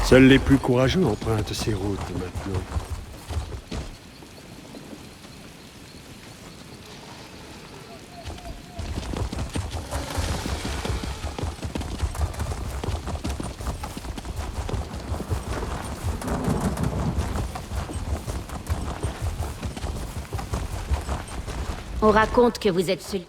Seuls les plus courageux empruntent ces routes maintenant. On raconte que vous êtes seul.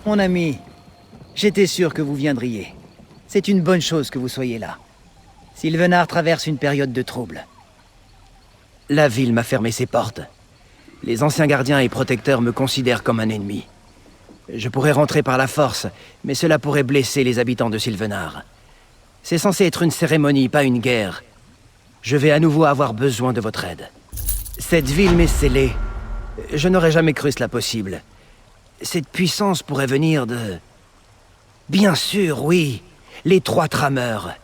Mon ami, j'étais sûr que vous viendriez. C'est une bonne chose que vous soyez là. Sylvenar traverse une période de trouble. La ville m'a fermé ses portes. Les anciens gardiens et protecteurs me considèrent comme un ennemi. Je pourrais rentrer par la force, mais cela pourrait blesser les habitants de Sylvenar. C'est censé être une cérémonie, pas une guerre. Je vais à nouveau avoir besoin de votre aide. Cette ville m'est scellée. Je n'aurais jamais cru cela possible. Cette puissance pourrait venir de... Bien sûr, oui. Les trois trameurs.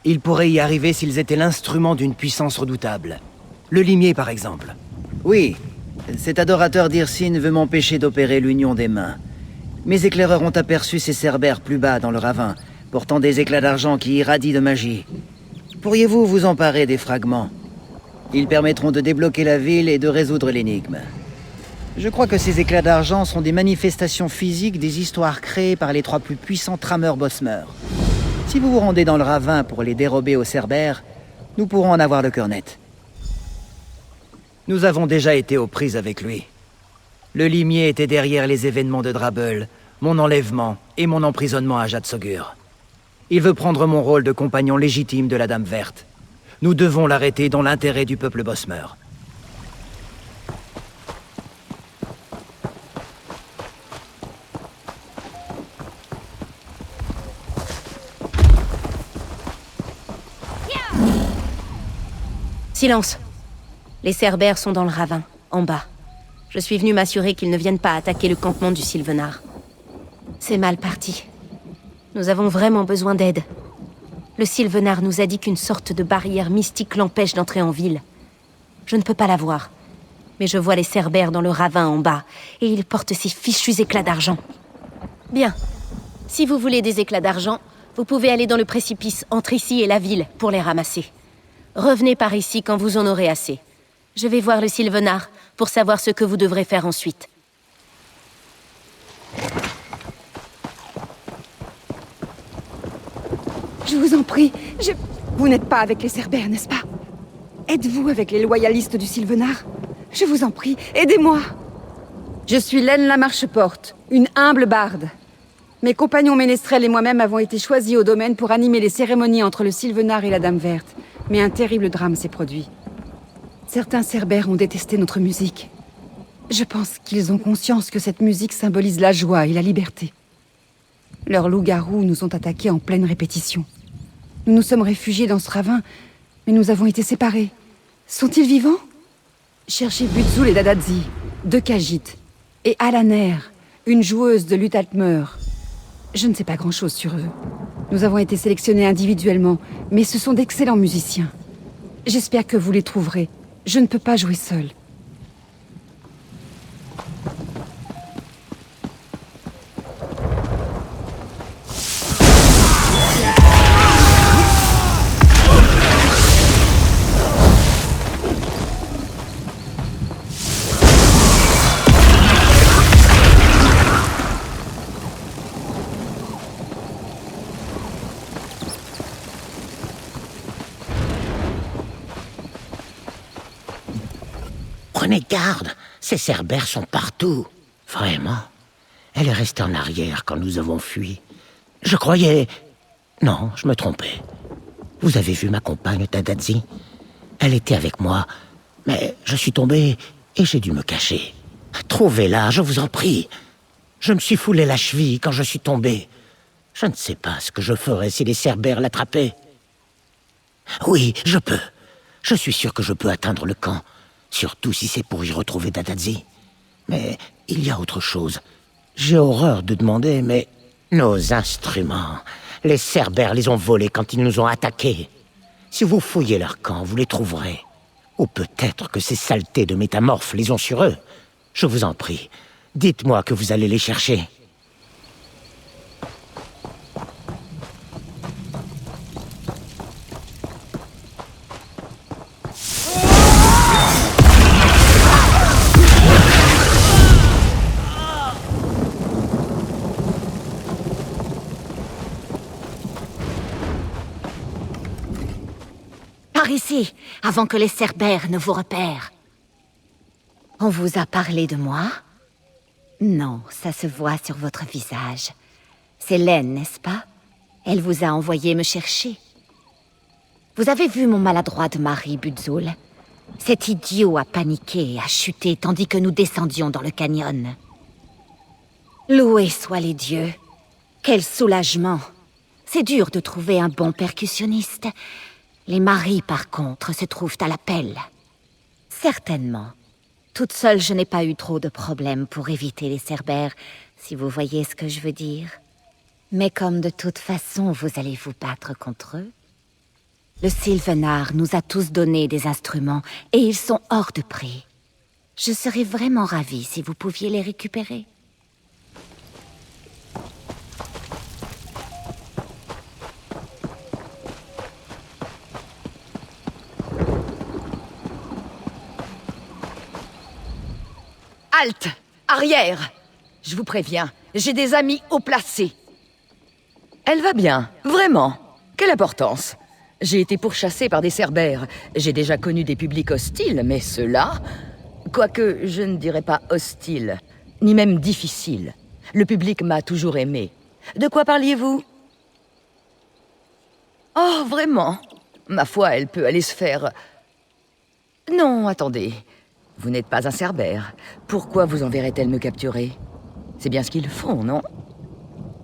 Ils pourraient y arriver s'ils étaient l'instrument d'une puissance redoutable. Le limier, par exemple. Oui. Cet adorateur d'Irsine veut m'empêcher d'opérer l'union des mains. Mes éclaireurs ont aperçu ces cerbères plus bas dans le ravin, portant des éclats d'argent qui irradient de magie. Pourriez-vous vous emparer des fragments? Ils permettront de débloquer la ville et de résoudre l'énigme. Je crois que ces éclats d'argent sont des manifestations physiques des histoires créées par les trois plus puissants trameurs Bosmer. Si vous vous rendez dans le ravin pour les dérober aux Cerbères, nous pourrons en avoir le cœur net. Nous avons déjà été aux prises avec lui. Le limier était derrière les événements de Drabble, mon enlèvement et mon emprisonnement à Jadsogur. Il veut prendre mon rôle de compagnon légitime de la Dame Verte. Nous devons l'arrêter dans l'intérêt du peuple Bosmer. Silence. Les Cerbères sont dans le ravin, en bas. Je suis venu m'assurer qu'ils ne viennent pas attaquer le campement du Sylvenar. C'est mal parti. Nous avons vraiment besoin d'aide. Le Sylvenar nous a dit qu'une sorte de barrière mystique l'empêche d'entrer en ville. Je ne peux pas la voir. Mais je vois les Cerbères dans le ravin en bas, et ils portent ces fichus éclats d'argent. Bien. Si vous voulez des éclats d'argent, vous pouvez aller dans le précipice entre ici et la ville pour les ramasser. Revenez par ici quand vous en aurez assez. Je vais voir le Sylvenar pour savoir ce que vous devrez faire ensuite. Je vous en prie, Vous n'êtes pas avec les Cerbères, n'est-ce pas? Êtes-vous avec les loyalistes du Sylvenar? Je vous en prie, aidez-moi. Je suis Laine la Marcheporte, une humble barde. Mes compagnons ménestrels et moi-même avons été choisis au domaine pour animer les cérémonies entre le Sylvenar et la Dame Verte. Mais un terrible drame s'est produit. Certains Cerbères ont détesté notre musique. Je pense qu'ils ont conscience que cette musique symbolise la joie et la liberté. Leurs loups-garous nous ont attaqués en pleine répétition. Nous nous sommes réfugiés dans ce ravin, mais nous avons été séparés. Sont-ils vivants? Cherchez Butzul et Dadadzi, deux Khajiits, et Alaner, une joueuse de luth Altmer. Je ne sais pas grand-chose sur eux. Nous avons été sélectionnés individuellement, mais ce sont d'excellents musiciens. J'espère que vous les trouverez. Je ne peux pas jouer seul. Prenez garde, ces cerbères sont partout. Vraiment. Elle est restée en arrière quand nous avons fui. Je croyais... Non, je me trompais. Vous avez vu ma compagne Tadadzi? Elle était avec moi, mais je suis tombé et j'ai dû me cacher. Trouvez-la, je vous en prie. Je me suis foulé la cheville quand je suis tombé. Je ne sais pas ce que je ferais si les cerbères l'attrapaient. Oui, je peux. Je suis sûr que je peux atteindre le camp. Surtout si c'est pour y retrouver Tadadzi. Mais il y a autre chose. J'ai horreur de demander, mais... Nos instruments... Les cerbères les ont volés quand ils nous ont attaqués. Si vous fouillez leur camp, vous les trouverez. Ou peut-être que ces saletés de métamorphes les ont sur eux. Je vous en prie, dites-moi que vous allez les chercher. Par ici, avant que les cerbères ne vous repèrent. On vous a parlé de moi? Non, ça se voit sur votre visage. C'est Laine, n'est-ce pas? Elle vous a envoyé me chercher. Vous avez vu mon maladroit mari, Budzul? Cet idiot a paniqué et a chuté tandis que nous descendions dans le canyon. Loués soient les dieux. Quel soulagement. C'est dur de trouver un bon percussionniste. Les maris, par contre, se trouvent à l'appel. Certainement. Toute seule, je n'ai pas eu trop de problèmes pour éviter les cerbères, si vous voyez ce que je veux dire. Mais comme de toute façon, vous allez vous battre contre eux. Le Sylvenar nous a tous donné des instruments, et ils sont hors de prix. Je serais vraiment ravie si vous pouviez les récupérer. Halte! Arrière! Je vous préviens, j'ai des amis haut placés. Elle va bien, vraiment. Quelle importance! J'ai été pourchassée par des cerbères. J'ai déjà connu des publics hostiles, mais ceux-là... Quoique, je ne dirais pas hostile, ni même difficile. Le public m'a toujours aimé. De quoi parliez-vous? Oh, vraiment? Ma foi, elle peut aller se faire... Non, attendez... Vous n'êtes pas un cerbère. Pourquoi vous enverrait-elle me capturer? C'est bien ce qu'ils font, non?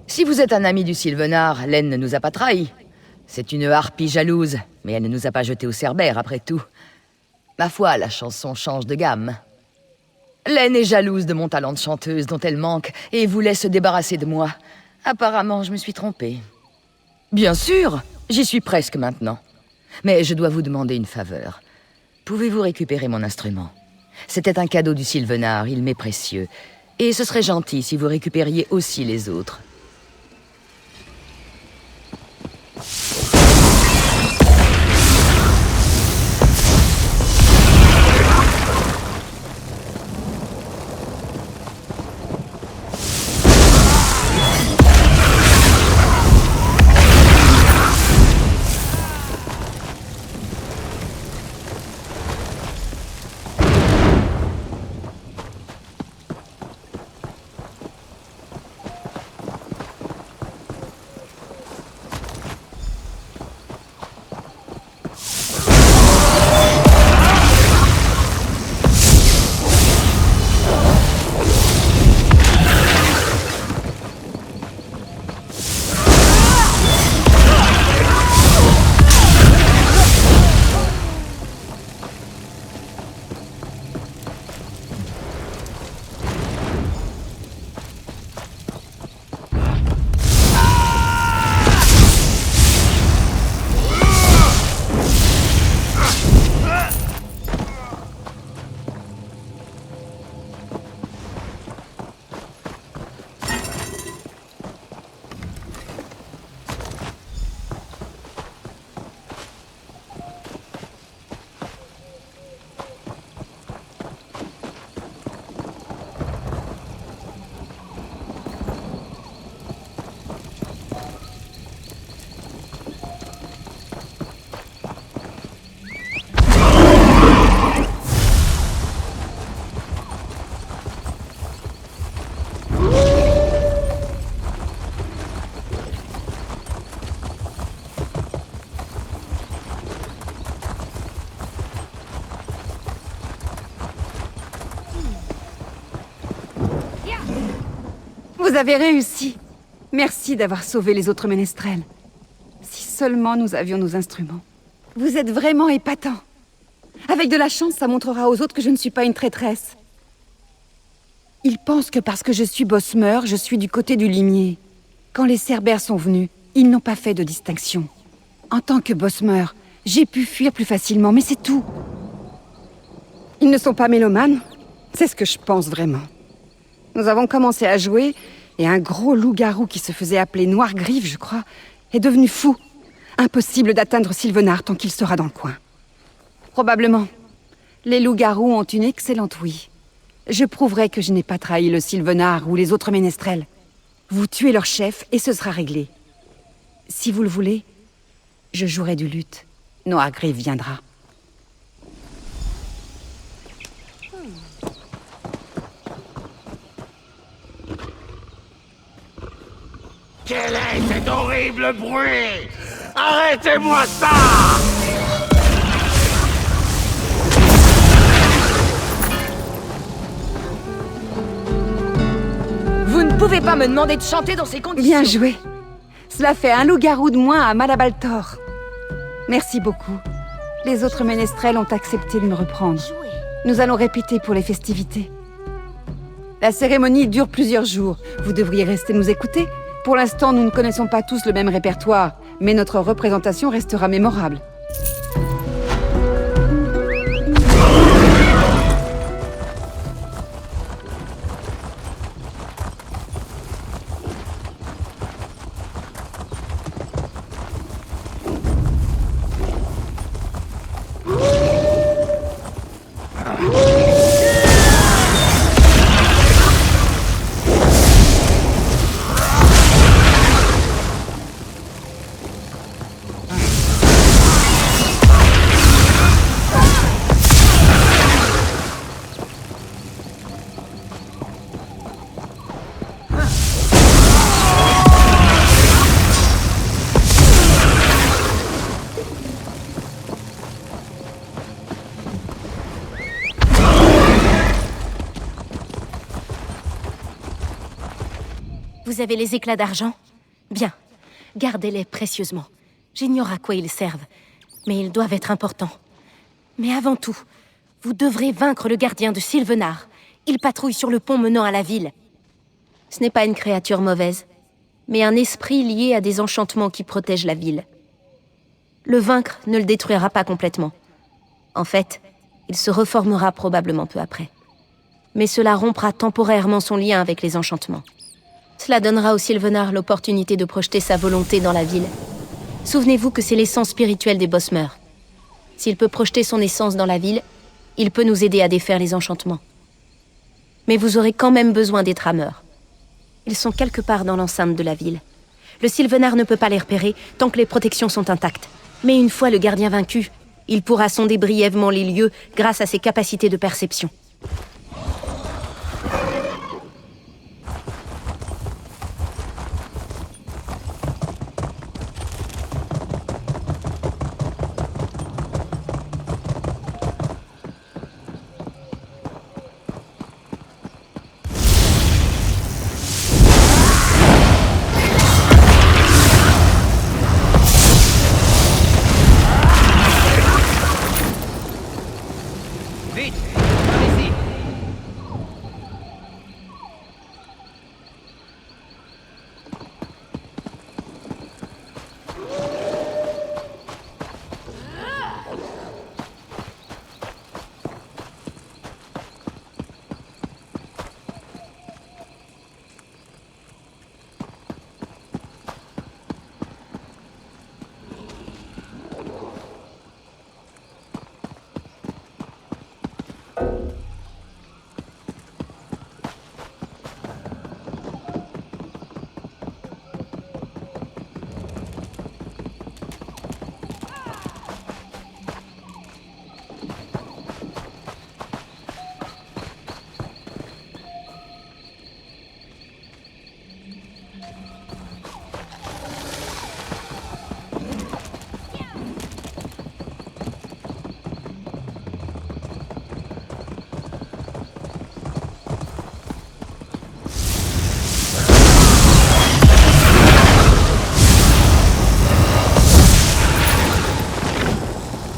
Si vous êtes un ami du Sylvenar, Laine ne nous a pas trahis. C'est une harpie jalouse, mais elle ne nous a pas jetés au cerbère, après tout. Ma foi, la chanson change de gamme. Laine est jalouse de mon talent de chanteuse dont elle manque et voulait se débarrasser de moi. Apparemment, je me suis trompée. Bien sûr, j'y suis presque maintenant. Mais je dois vous demander une faveur. Pouvez-vous récupérer mon instrument? C'était un cadeau du Sylvenar, il m'est précieux. Et ce serait gentil si vous récupériez aussi les autres. Vous avez réussi. Merci d'avoir sauvé les autres ménestrels. Si seulement nous avions nos instruments. Vous êtes vraiment épatant. Avec de la chance, ça montrera aux autres que je ne suis pas une traîtresse. Ils pensent que parce que je suis Bosmer, je suis du côté du limier. Quand les Cerbères sont venus, ils n'ont pas fait de distinction. En tant que Bosmer, j'ai pu fuir plus facilement, mais c'est tout. Ils ne sont pas mélomanes. C'est ce que je pense vraiment. Nous avons commencé à jouer, et un gros loup-garou qui se faisait appeler Noir-Griffe, je crois, est devenu fou. Impossible d'atteindre Sylvenard tant qu'il sera dans le coin. Probablement. Les loups-garous ont une excellente ouïe. Je prouverai que je n'ai pas trahi le Sylvenard ou les autres ménestrels. Vous tuez leur chef et ce sera réglé. Si vous le voulez, je jouerai du luth. Noir-Griffe viendra. Quel est cet horrible bruit? Arrêtez-moi ça! Vous ne pouvez pas me demander de chanter dans ces conditions. Bien joué. Cela fait un loup-garou de moins à Malabaltor. Merci beaucoup. Les autres ménestrels ont accepté de me reprendre. Nous allons répéter pour les festivités. La cérémonie dure plusieurs jours. Vous devriez rester nous écouter. Pour l'instant, nous ne connaissons pas tous le même répertoire, mais notre représentation restera mémorable. Vous avez les éclats d'argent? Bien. Gardez-les précieusement. J'ignore à quoi ils servent, mais ils doivent être importants. Mais avant tout, vous devrez vaincre le gardien de Sylvenard. Il patrouille sur le pont menant à la ville. Ce n'est pas une créature mauvaise, mais un esprit lié à des enchantements qui protègent la ville. Le vaincre ne le détruira pas complètement. En fait, il se reformera probablement peu après. Mais cela rompra temporairement son lien avec les enchantements. Cela donnera au Sylvenard l'opportunité de projeter sa volonté dans la ville. Souvenez-vous que c'est l'essence spirituelle des Bosmer. S'il peut projeter son essence dans la ville, il peut nous aider à défaire les enchantements. Mais vous aurez quand même besoin des trameurs. Ils sont quelque part dans l'enceinte de la ville. Le Sylvenard ne peut pas les repérer tant que les protections sont intactes. Mais une fois le gardien vaincu, il pourra sonder brièvement les lieux grâce à ses capacités de perception.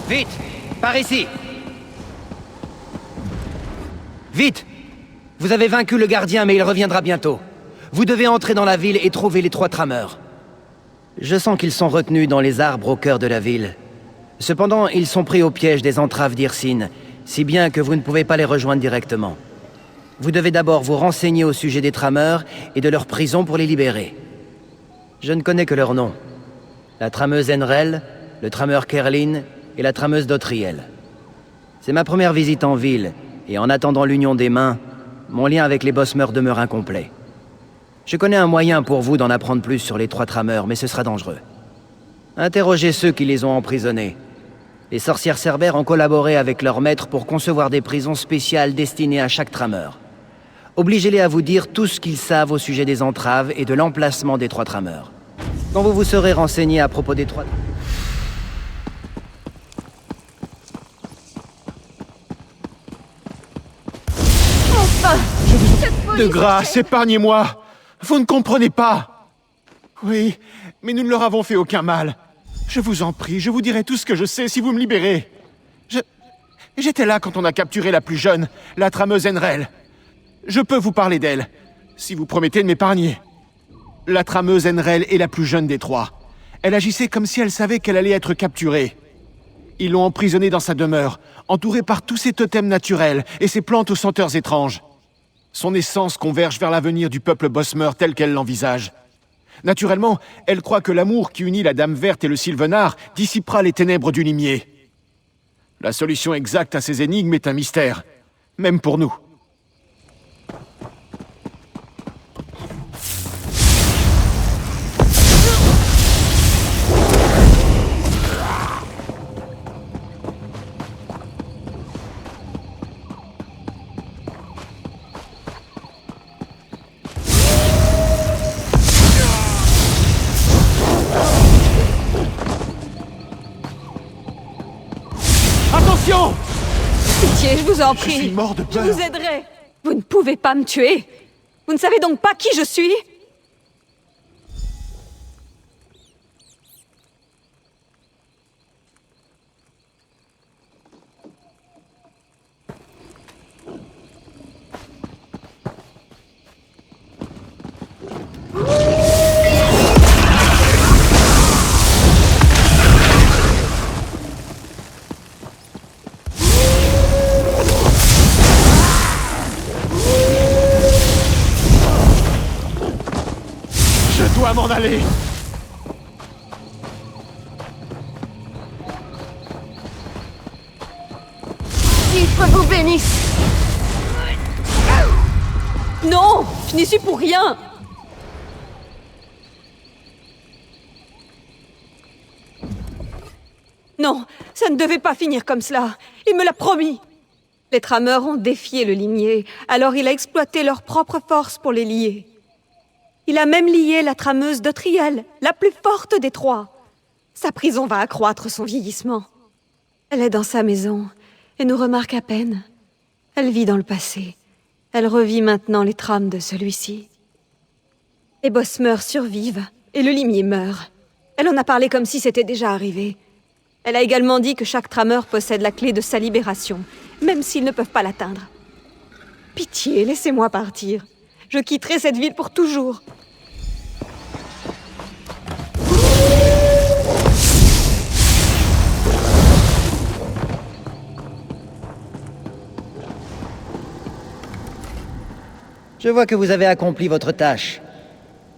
Vite! Par ici! Vite! Vous avez vaincu le gardien, mais il reviendra bientôt. Vous devez entrer dans la ville et trouver les 3 trameurs. Je sens qu'ils sont retenus dans les arbres au cœur de la ville. Cependant, ils sont pris au piège des entraves d'Irsine, si bien que vous ne pouvez pas les rejoindre directement. Vous devez d'abord vous renseigner au sujet des trameurs et de leur prison pour les libérer. Je ne connais que leurs noms. La trameuse Enrel, le trameur Kerlin et la trameuse Dotriel. C'est ma première visite en ville, et en attendant l'union des mains, mon lien avec les Bosmer demeure incomplet. Je connais un moyen pour vous d'en apprendre plus sur les 3 trameurs, mais ce sera dangereux. Interrogez ceux qui les ont emprisonnés. Les sorcières cerbères ont collaboré avec leurs maîtres pour concevoir des prisons spéciales destinées à chaque trameur. Obligez-les à vous dire tout ce qu'ils savent au sujet des entraves et de l'emplacement des 3 trameurs. Quand vous vous serez renseigné à propos des 3... De grâce, épargnez-moi! Vous ne comprenez pas! Oui, mais nous ne leur avons fait aucun mal. Je vous en prie, je vous dirai tout ce que je sais si vous me libérez. J'étais là quand on a capturé la plus jeune, la trameuse Enrel. Je peux vous parler d'elle, si vous promettez de m'épargner. La trameuse Enrel est la plus jeune des 3. Elle agissait comme si elle savait qu'elle allait être capturée. Ils l'ont emprisonnée dans sa demeure, entourée par tous ses totems naturels et ses plantes aux senteurs étranges. Son essence converge vers l'avenir du peuple Bosmer tel qu'elle l'envisage. Naturellement, elle croit que l'amour qui unit la Dame Verte et le Sylvenard dissipera les ténèbres du limier. La solution exacte à ces énigmes est un mystère, même pour nous. Attention! Pitié, je vous en Je prie. suis mort de Je peur. vous aiderai. Vous ne pouvez pas me tuer. Vous ne savez donc pas qui je suis? Je dois m'en aller. Titre vous bénisse. Non, je n'y suis pour rien. Non, ça ne devait pas finir comme cela. Il me l'a promis. Les trameurs ont défié le limier, alors il a exploité leur propre force pour les lier. Il a même lié la trameuse Dotriel, la plus forte des 3. Sa prison va accroître son vieillissement. Elle est dans sa maison et nous remarque à peine. Elle vit dans le passé. Elle revit maintenant les trames de celui-ci. Les Bosmer survivent et le limier meurt. Elle en a parlé comme si c'était déjà arrivé. Elle a également dit que chaque trameur possède la clé de sa libération, même s'ils ne peuvent pas l'atteindre. Pitié, laissez-moi partir. Je quitterai cette ville pour toujours. Je vois que vous avez accompli votre tâche.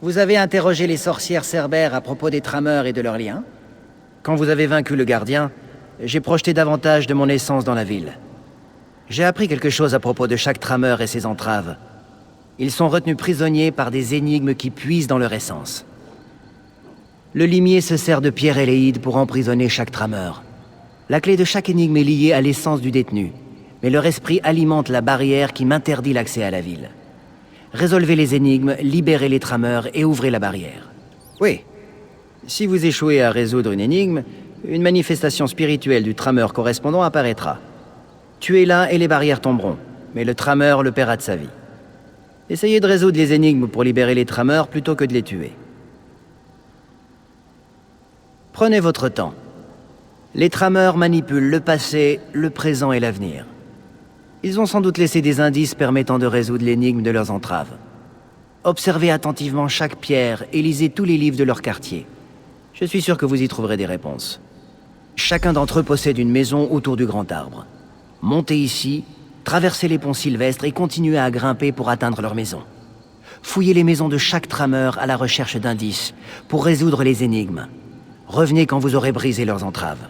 Vous avez interrogé les sorcières cerbères à propos des trameurs et de leurs liens. Quand vous avez vaincu le gardien, j'ai projeté davantage de mon essence dans la ville. J'ai appris quelque chose à propos de chaque trameur et ses entraves. Ils sont retenus prisonniers par des énigmes qui puisent dans leur essence. Le limier se sert de pierre éléide pour emprisonner chaque trameur. La clé de chaque énigme est liée à l'essence du détenu, mais leur esprit alimente la barrière qui m'interdit l'accès à la ville. Résolvez les énigmes, libérez les trameurs et ouvrez la barrière. Oui. Si vous échouez à résoudre une énigme, une manifestation spirituelle du trameur correspondant apparaîtra. Tuez-la et les barrières tomberont, mais le trameur le paiera de sa vie. Essayez de résoudre les énigmes pour libérer les trameurs plutôt que de les tuer. Prenez votre temps. Les trameurs manipulent le passé, le présent et l'avenir. Ils ont sans doute laissé des indices permettant de résoudre l'énigme de leurs entraves. Observez attentivement chaque pierre et lisez tous les livres de leur quartier. Je suis sûr que vous y trouverez des réponses. Chacun d'entre eux possède une maison autour du grand arbre. Montez ici, traversez les ponts sylvestres et continuez à grimper pour atteindre leur maison. Fouillez les maisons de chaque trameur à la recherche d'indices pour résoudre les énigmes. Revenez quand vous aurez brisé leurs entraves.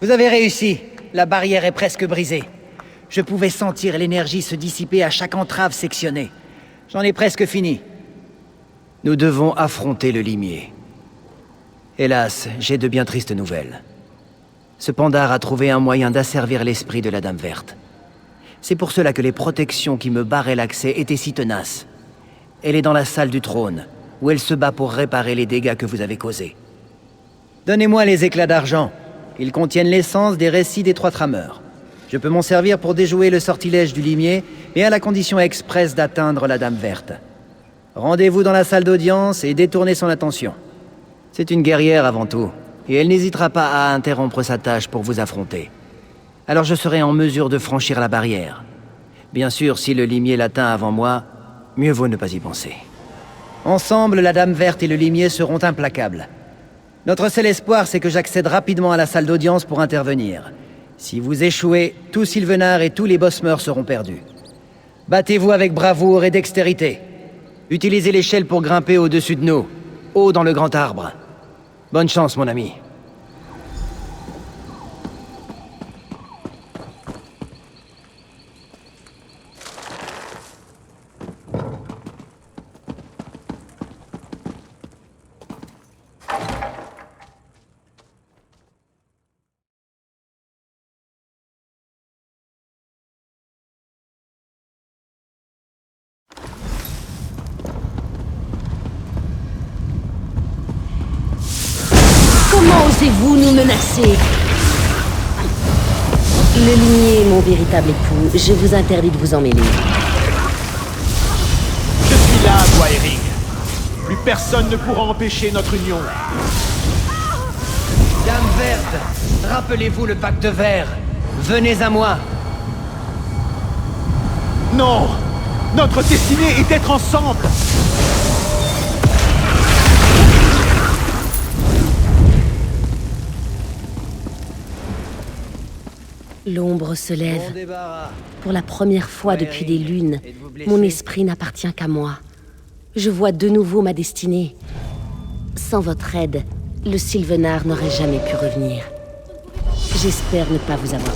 Vous avez réussi. La barrière est presque brisée. Je pouvais sentir l'énergie se dissiper à chaque entrave sectionnée. J'en ai presque fini. Nous devons affronter le limier. Hélas, j'ai de bien tristes nouvelles. Ce Pandar a trouvé un moyen d'asservir l'esprit de la Dame Verte. C'est pour cela que les protections qui me barraient l'accès étaient si tenaces. Elle est dans la salle du trône, où elle se bat pour réparer les dégâts que vous avez causés. Donnez-moi les éclats d'argent. Ils contiennent l'essence des récits des 3 trameurs. Je peux m'en servir pour déjouer le sortilège du limier, mais à la condition expresse d'atteindre la Dame Verte. Rendez-vous dans la salle d'audience et détournez son attention. C'est une guerrière avant tout, et elle n'hésitera pas à interrompre sa tâche pour vous affronter. Alors je serai en mesure de franchir la barrière. Bien sûr, si le limier l'atteint avant moi, mieux vaut ne pas y penser. Ensemble, la Dame Verte et le limier seront implacables. Notre seul espoir, c'est que j'accède rapidement à la salle d'audience pour intervenir. Si vous échouez, tout Sylvenar et tous les Bosmeurs seront perdus. Battez-vous avec bravoure et dextérité. Utilisez l'échelle pour grimper au-dessus de nous, haut dans le grand arbre. Bonne chance, mon ami. Comment osez-vous nous menacer? Le limier est mon véritable époux. Je vous interdis de vous en mêler. Je suis là, toi, Eric. Plus personne ne pourra empêcher notre union. Dame Verte, rappelez-vous le pacte vert. Venez à moi. Non! Notre destinée est d'être ensemble! L'ombre se lève. Bon débarras. Pour la première fois depuis des lunes, Êtes-vous blessé? mon esprit n'appartient qu'à moi. Je vois de nouveau ma destinée. Sans votre aide, le Sylvenar n'aurait jamais pu revenir. J'espère ne pas vous avoir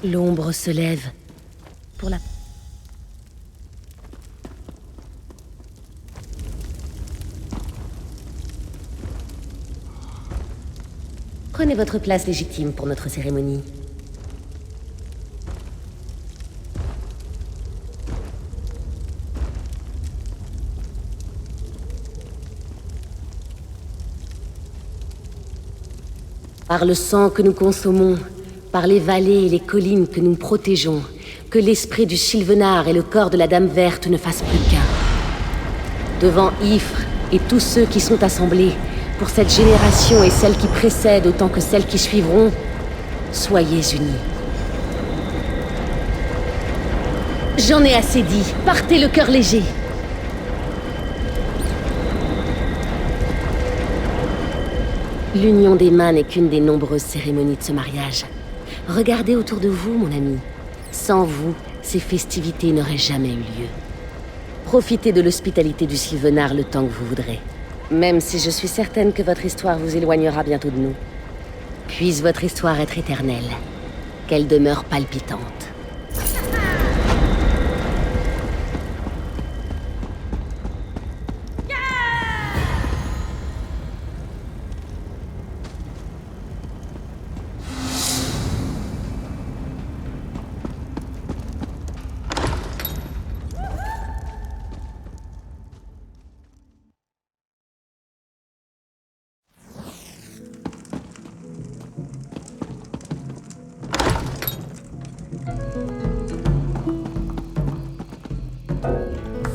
dit. L'ombre se lève. Pour la... Prenez votre place légitime pour notre cérémonie. Par le sang que nous consommons, par les vallées et les collines que nous protégeons, que l'esprit du Sylvenar et le corps de la Dame Verte ne fassent plus qu'un. Devant Ifre et tous ceux qui sont assemblés, pour cette génération et celle qui précède autant que celles qui suivront, soyez unis. J'en ai assez dit. Partez le cœur léger. L'union des mains n'est qu'une des nombreuses cérémonies de ce mariage. Regardez autour de vous, mon ami. Sans vous, ces festivités n'auraient jamais eu lieu. Profitez de l'hospitalité du Sylvenar le temps que vous voudrez. Même si je suis certaine que votre histoire vous éloignera bientôt de nous. Puisse votre histoire être éternelle. Qu'elle demeure palpitante.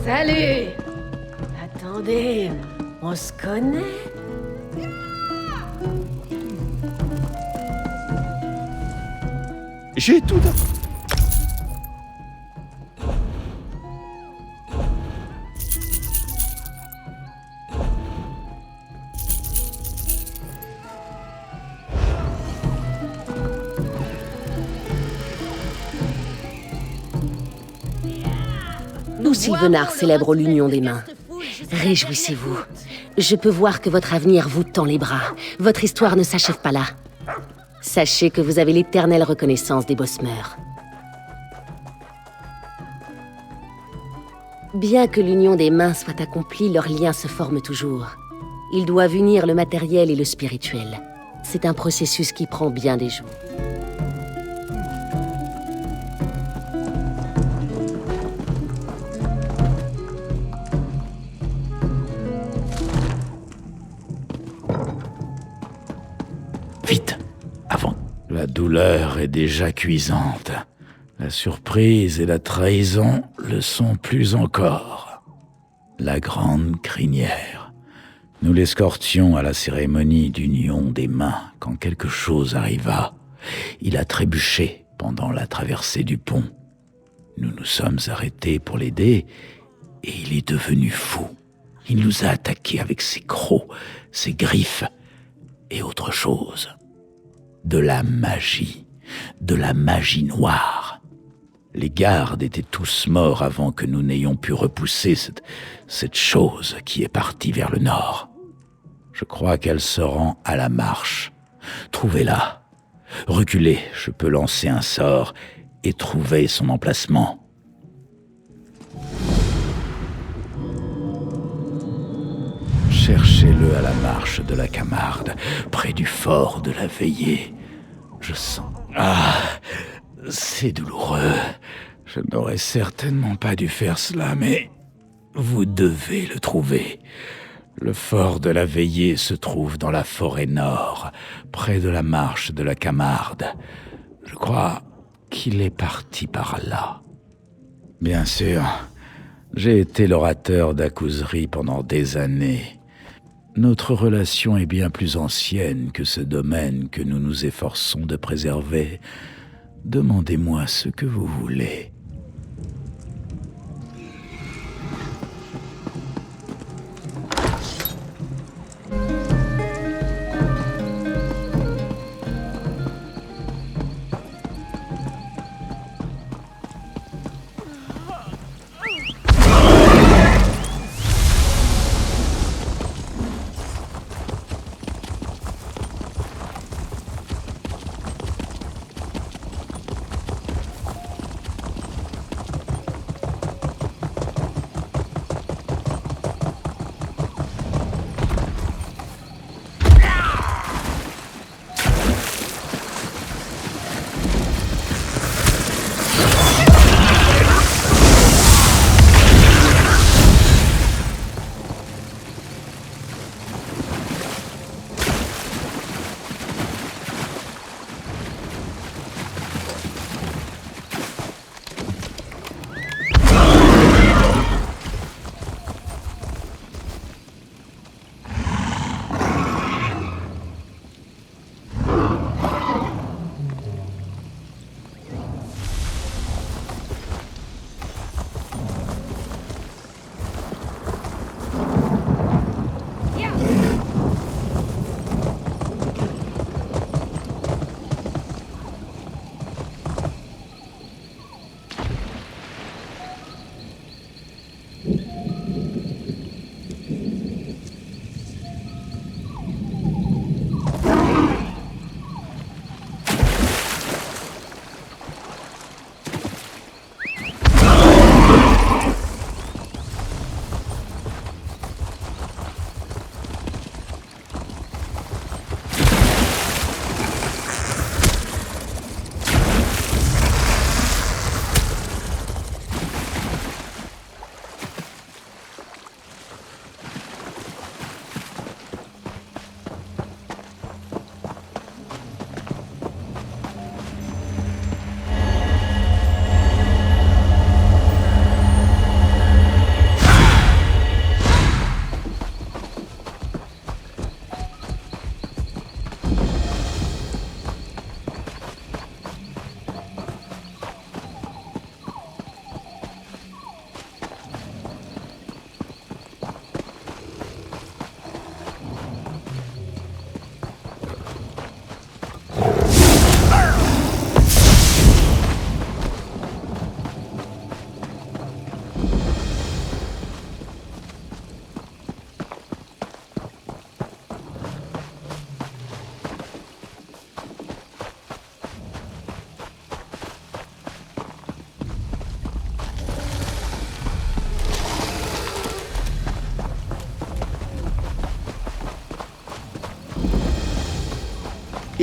Salut! Attendez, on se connaît? J'ai tout... Nous, Sylvenar, célèbre l'union des mains. Réjouissez-vous. Je peux voir que votre avenir vous tend les bras. Votre histoire ne s'achève pas là. Sachez que vous avez l'éternelle reconnaissance des Bosmeurs. Bien que l'union des mains soit accomplie, leurs liens se forment toujours. Ils doivent unir le matériel et le spirituel. C'est un processus qui prend bien des jours. Vite, avant. La douleur est déjà cuisante. La surprise et la trahison le sont plus encore. La grande crinière. Nous l'escortions à la cérémonie d'union des mains quand quelque chose arriva. Il a trébuché pendant la traversée du pont. Nous nous sommes arrêtés pour l'aider et il est devenu fou. Il nous a attaqués avec ses crocs, ses griffes et autre chose. De la magie noire. Les gardes étaient tous morts avant que nous n'ayons pu repousser cette chose qui est partie vers le nord. Je crois qu'elle se rend à la marche. Trouvez-la. Reculez, je peux lancer un sort et trouver son emplacement. Cherchez-le à la marche de la Camarde, près du fort de la Veillée. Je sens... Ah, c'est douloureux. Je n'aurais certainement pas dû faire cela, mais vous devez le trouver. Le fort de la Veillée se trouve dans la forêt nord, près de la marche de la Camarde. Je crois qu'il est parti par là. Bien sûr, j'ai été l'orateur d'Akuzri pendant des années. Notre relation est bien plus ancienne que ce domaine que nous nous efforçons de préserver. Demandez-moi ce que vous voulez.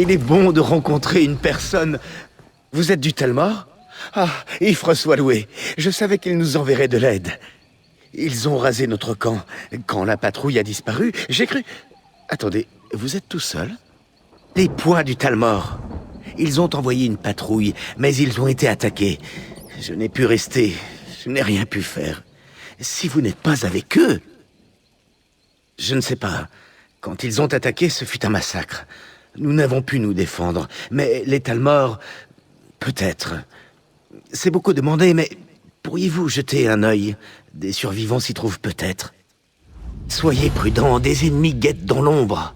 Il est bon de rencontrer une personne... Vous êtes du Talmor? Ah, Ifre soit loué. Je savais qu'ils nous enverraient de l'aide. Ils ont rasé notre camp. Quand la patrouille a disparu, j'ai cru... Attendez, vous êtes tout seul? Les poings du Talmor. Ils ont envoyé une patrouille, mais ils ont été attaqués. Je n'ai pu rester. Je n'ai rien pu faire. Si vous n'êtes pas avec eux... Je ne sais pas. Quand ils ont attaqué, ce fut un massacre. Nous n'avons pu nous défendre. Mais les Talmor... Peut-être. C'est beaucoup demandé, mais... Pourriez-vous jeter un œil? Des survivants s'y trouvent peut-être. Soyez prudents, des ennemis guettent dans l'ombre.